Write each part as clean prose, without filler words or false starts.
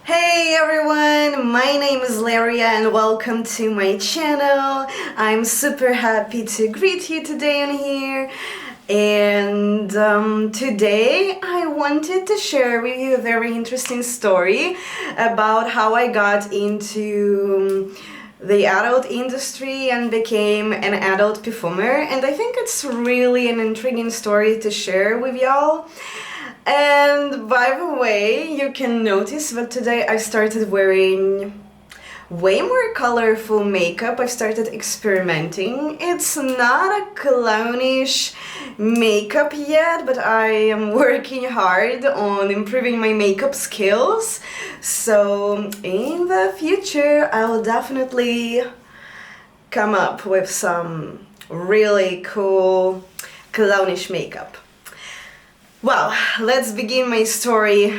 Hey everyone, my name is Laria and welcome to my channel. I'm super happy to greet you today on here. And today I wanted to share with you a very interesting story about how I got into the adult industry and became an adult performer. And I think it's really an intriguing story to share with y'all. And by the way, you can notice that today I started wearing way more colorful makeup. I started experimenting. It's not a clownish makeup yet, but I am working hard on improving my makeup skills. So in the future, I will definitely come up with some really cool clownish makeup. Well, let's begin my story.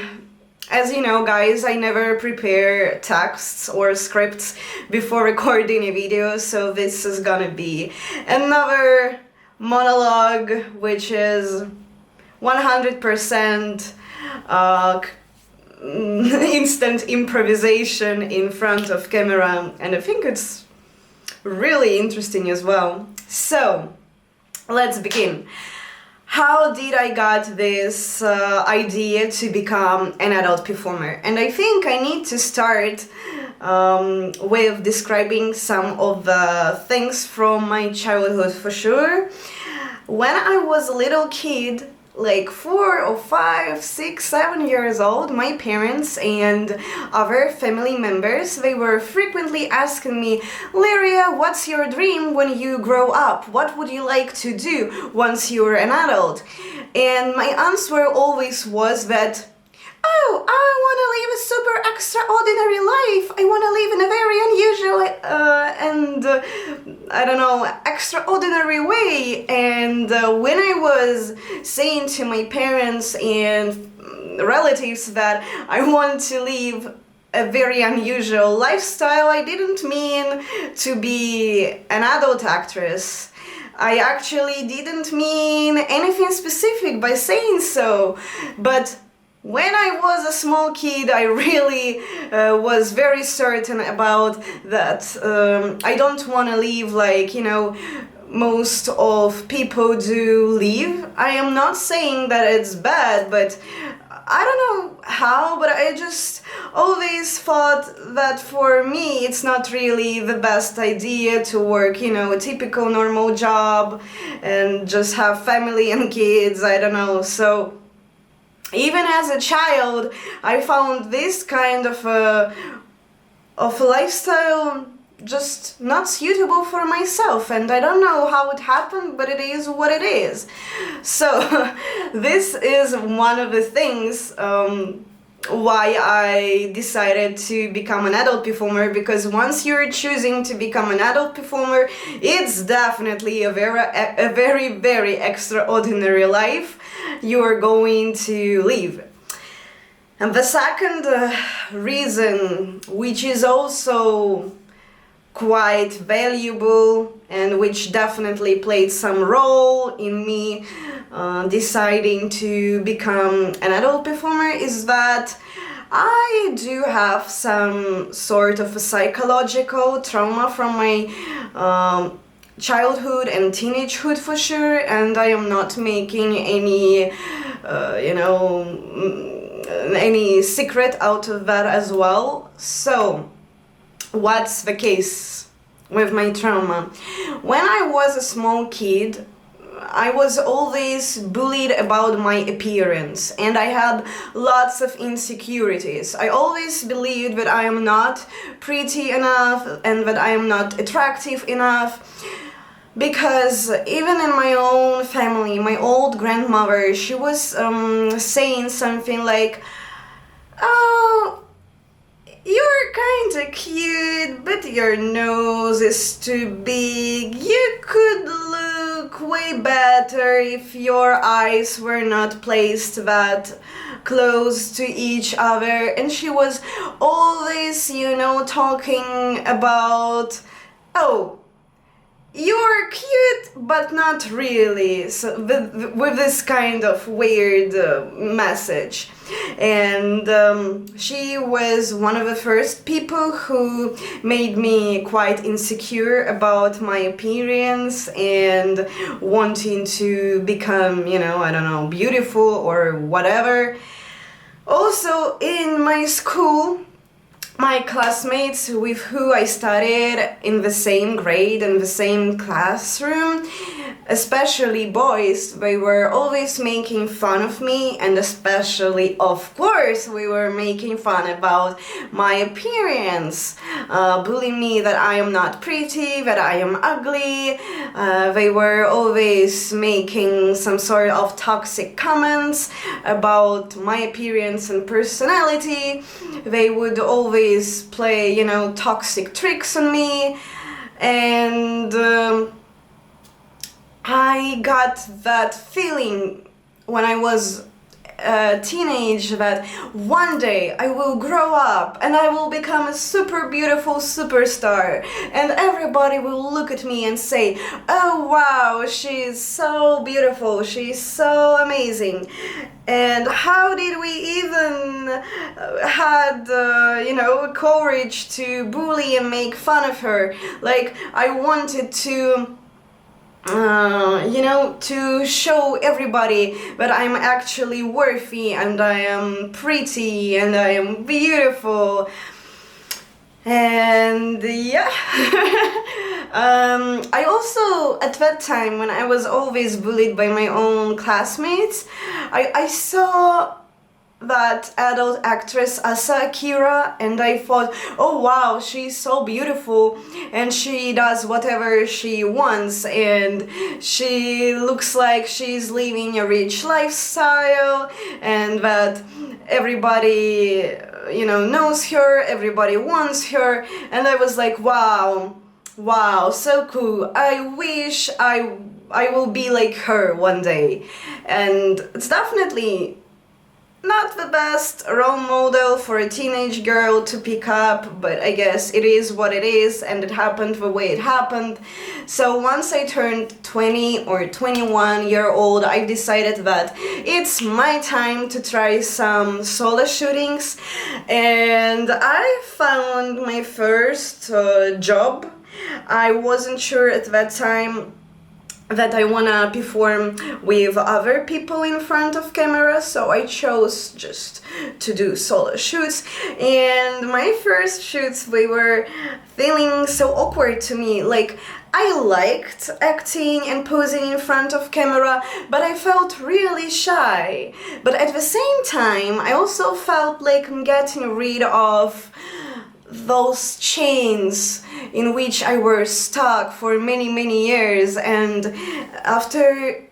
As you know, guys, I never prepare texts or scripts before recording a video, so this is gonna be another monologue, which is 100% instant improvisation in front of camera, and I think it's really interesting as well. So, let's begin. How did I got this idea to become an adult performer? And I think I need to start with describing some of the things from my childhood for sure. When I was a little kid, like 4 or 5, 6, 7 years old, my parents and other family members, they were frequently asking me, Lyria, what's your dream when you grow up? What would you like to do once you're an adult? And my answer always was that, oh, I want to live a super extraordinary life. I want to live in a very unusual I don't know, extraordinary way. And when I was saying to my parents and relatives that I want to live a very unusual lifestyle, I didn't mean to be an adult actress. I actually didn't mean anything specific by saying so, but when I was a small kid, I really was very certain about that. I don't want to live like, most of people do live. I am not saying that it's bad, but I don't know how, but I just always thought that for me it's not really the best idea to work, a typical normal job and just have family and kids, I don't know. So even as a child, I found this kind of a lifestyle just not suitable for myself, and I don't know how it happened, but it is what it is. So this is one of the things why I decided to become an adult performer, because once you're choosing to become an adult performer, it's definitely a very, very extraordinary life you're going to live. And the second reason, which is also quite valuable and which definitely played some role in me deciding to become an adult performer, is that I do have some sort of a psychological trauma from my childhood and teenagehood for sure, and I am not making any any secret out of that as well. So what's the case with my trauma? When I was a small kid, I was always bullied about my appearance, and I had lots of insecurities. I always believed that I am not pretty enough and that I am not attractive enough, because even in my own family, my old grandmother, she was saying something like, oh, you're kinda cute, but your nose is too big. You could look way better if your eyes were not placed that close to each other. And she was always, talking about, oh, you're cute, but not really. So with this kind of weird message. And she was one of the first people who made me quite insecure about my appearance and wanting to become, I don't know, beautiful or whatever. Also, in my school, my classmates with who I studied in the same grade and the same classroom, especially boys, they were always making fun of me, and especially, of course, we were making fun about my appearance, bullying me that I am not pretty, that I am ugly. They were always making some sort of toxic comments about my appearance and personality. They would always play, toxic tricks on me, and I got that feeling when I was a teenage that one day I will grow up and I will become a super beautiful superstar, and everybody will look at me and say, oh wow, she's so beautiful, she's so amazing. And how did we even had courage to bully and make fun of her? Like, I wanted to to show everybody that I'm actually worthy and I am pretty and I am beautiful. And yeah, I also, at that time, when I was always bullied by my own classmates, I saw that adult actress Asa Akira, and I thought, oh wow, she's so beautiful and she does whatever she wants and she looks like she's living a rich lifestyle, and that everybody knows her, everybody wants her. And I was like, wow, so cool. I wish I will be like her one day. And it's definitely not the best role model for a teenage girl to pick up, but I guess it is what it is, and it happened the way it happened. So once I turned 20 or 21-year-old, I decided that it's my time to try some solo shootings, and I found my first job. I wasn't sure at that time that I wanna perform with other people in front of camera, so I chose just to do solo shoots. And my first shoots, they were feeling so awkward to me. Like, I liked acting and posing in front of camera, but I felt really shy. But at the same time, I also felt like I'm getting rid of those chains in which I was stuck for many years. And after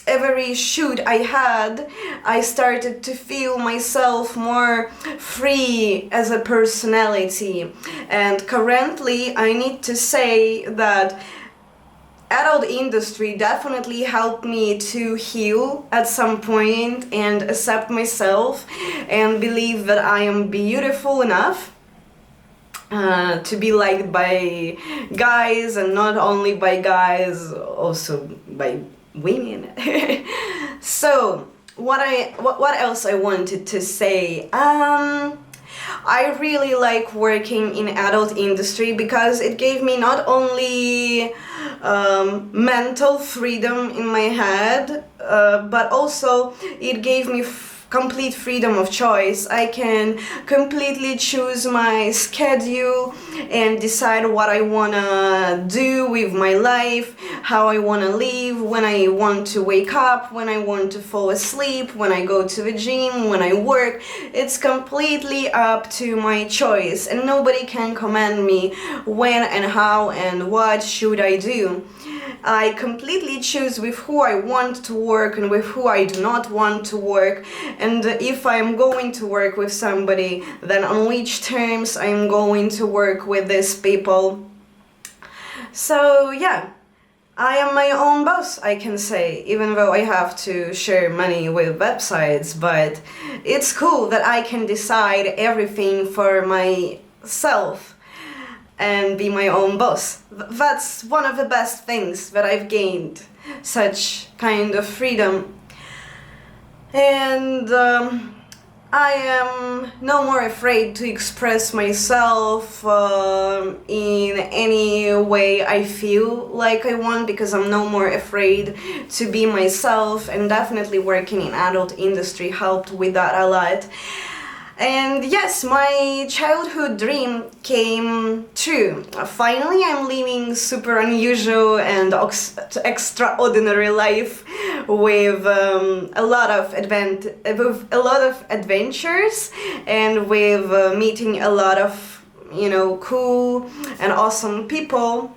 every shoot I had, I started to feel myself more free as a personality. And currently I need to say that adult industry definitely helped me to heal at some point and accept myself and believe that I am beautiful enough to be liked by guys, and not only by guys, also by women. So what else I wanted to say? I really like working in adult industry because it gave me not only mental freedom in my head, but also it gave me complete freedom of choice. I can completely choose my schedule and decide what I wanna do with my life, how I wanna live, when I want to wake up, when I want to fall asleep, when I go to the gym, when I work. It's completely up to my choice, and nobody can command me when and how and what should I do. I completely choose with who I want to work and with who I do not want to work, and if I'm going to work with somebody, then on which terms I'm going to work with these people. So yeah, I am my own boss, I can say, even though I have to share money with websites, but it's cool that I can decide everything for myself. and be my own boss. That's one of the best things that I've gained, such kind of freedom. And I am no more afraid to express myself in any way I feel like I want, because I'm no more afraid to be myself, and definitely working in adult industry helped with that a lot. And yes, my childhood dream came true. Finally, I'm living super unusual and extraordinary life with a lot of adventures, and with meeting a lot of cool and awesome people.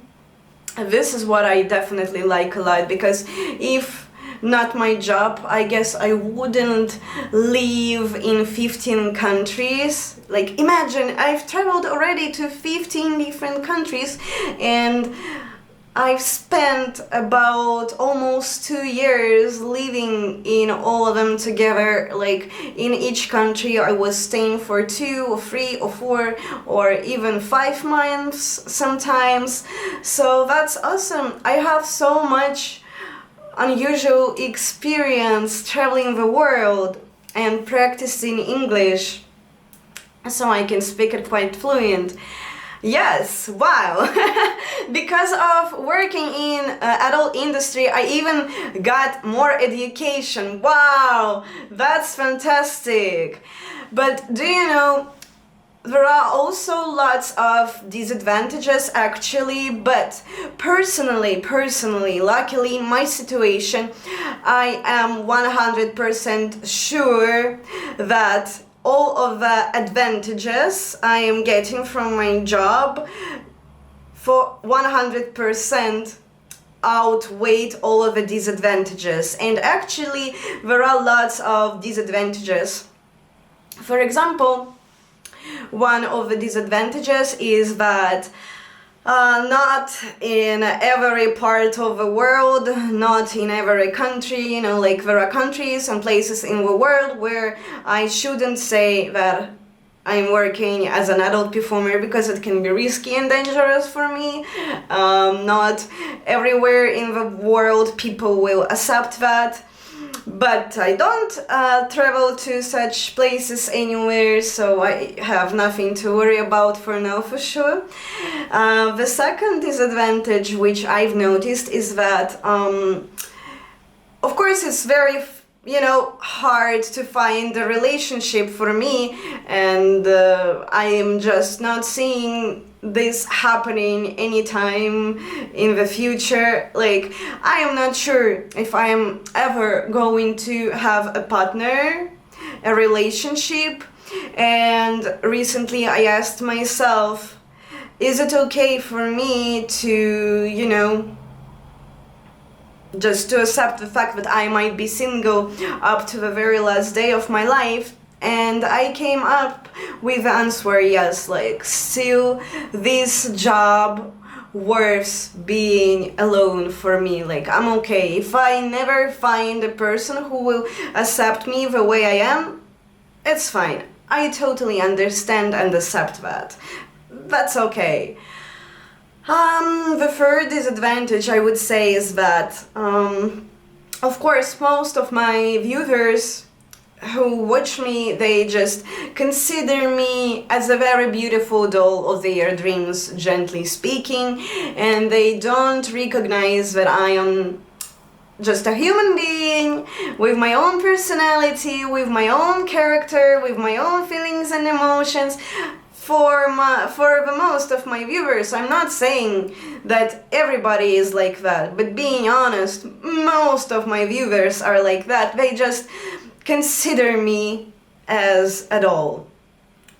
This is what I definitely like a lot, because if not my job, I guess I wouldn't live in 15 countries. Like, imagine, I've traveled already to 15 different countries, and I've spent about almost 2 years living in all of them together. Like, in each country I was staying for 2 or 3 or 4 or even 5 months sometimes. So that's awesome. I have so much unusual experience traveling the world and practicing English, so I can speak it quite fluent. Yes, wow. Because of working in adult industry, I even got more education. Wow, that's fantastic. But do you know, there are also lots of disadvantages actually, but personally, luckily in my situation, I am 100% sure that all of the advantages I am getting from my job for 100% outweigh all of the disadvantages. And actually there are lots of disadvantages. For example, one of the disadvantages is that not in every part of the world, not in every country, like there are countries and places in the world where I shouldn't say that I'm working as an adult performer, because it can be risky and dangerous for me. Not everywhere in the world people will accept that. But I don't travel to such places anywhere, so I have nothing to worry about for now, for sure. The second disadvantage which I've noticed is that, of course, it's very hard to find a relationship for me, and I am just not seeing this happening anytime in the future. Like, I am not sure if I am ever going to have a partner, a relationship. And recently I asked myself, is it okay for me to, just to accept the fact that I might be single up to the very last day of my life? And I came up with the answer, yes, like, still this job worth being alone for me. Like, I'm okay. If I never find a person who will accept me the way I am, it's fine. I totally understand and accept that. That's okay. The third disadvantage I would say is that, of course, most of my viewers who watch me, they just consider me as a very beautiful doll of their dreams, gently speaking, and they don't recognize that I am just a human being with my own personality, with my own character, with my own feelings and emotions. For the most of my viewers, I'm not saying that everybody is like that, but being honest, most of my viewers are like that. They just consider me as a doll,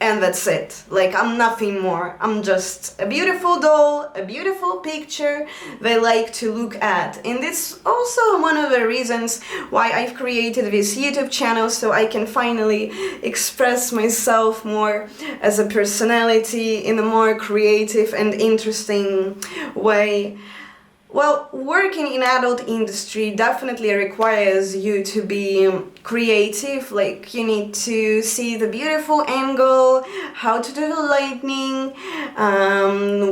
and that's it. Like, I'm nothing more. I'm just a beautiful doll, a beautiful picture they like to look at. And it's also one of the reasons why I've created this YouTube channel, so I can finally express myself more as a personality in a more creative and interesting way. Well, working in adult industry definitely requires you to be creative. Like, you need to see the beautiful angle, how to do the lighting,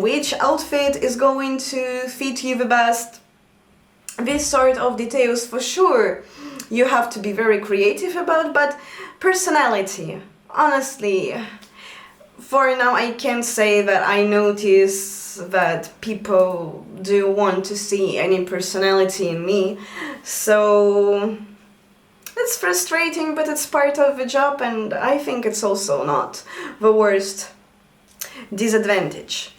which outfit is going to fit you the best. This sort of details for sure you have to be very creative about, but personality, honestly, for now I can say that I notice that people do want to see any personality in me, so it's frustrating, but it's part of the job, and I think it's also not the worst disadvantage.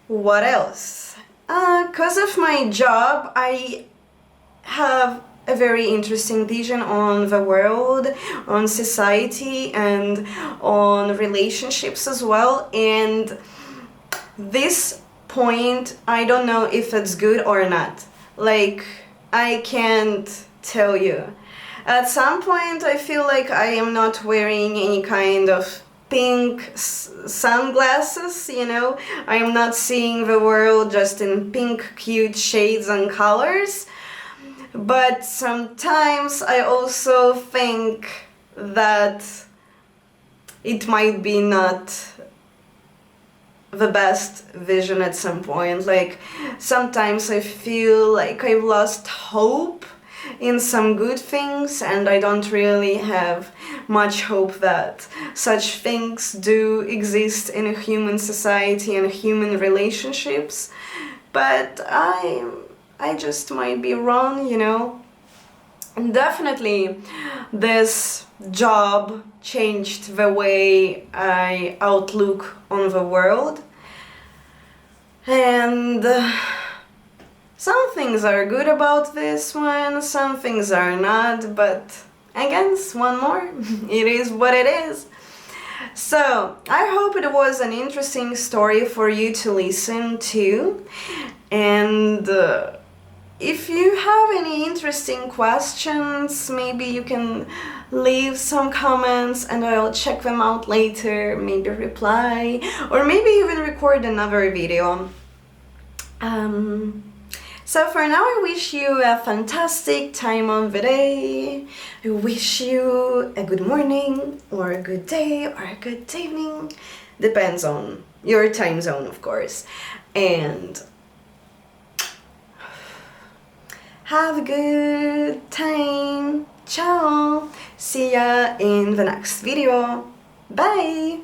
What else? Because of my job, I have a very interesting vision on the world, on society, and on relationships as well. And this point, I don't know if it's good or not. Like, I can't tell you. At some point, I feel like I am not wearing any kind of pink sunglasses, you know? I am not seeing the world just in pink, cute shades and colors. But sometimes I also think that it might be not the best vision at some point. Like, sometimes I feel like I've lost hope in some good things, and I don't really have much hope that such things do exist in a human society and human relationships. But I just might be wrong, you know. And definitely this job changed the way I outlook on the world. And some things are good about this one, some things are not, but again, one more, it is what it is. So, I hope it was an interesting story for you to listen to, and if you have any interesting questions, maybe you can leave some comments and I'll check them out later, maybe reply, or maybe even record another video. So for now, I wish you a fantastic time on the day. I wish you a good morning, or a good day, or a good evening. Depends on your time zone, of course. And have a good time. Ciao. See ya in the next video. Bye.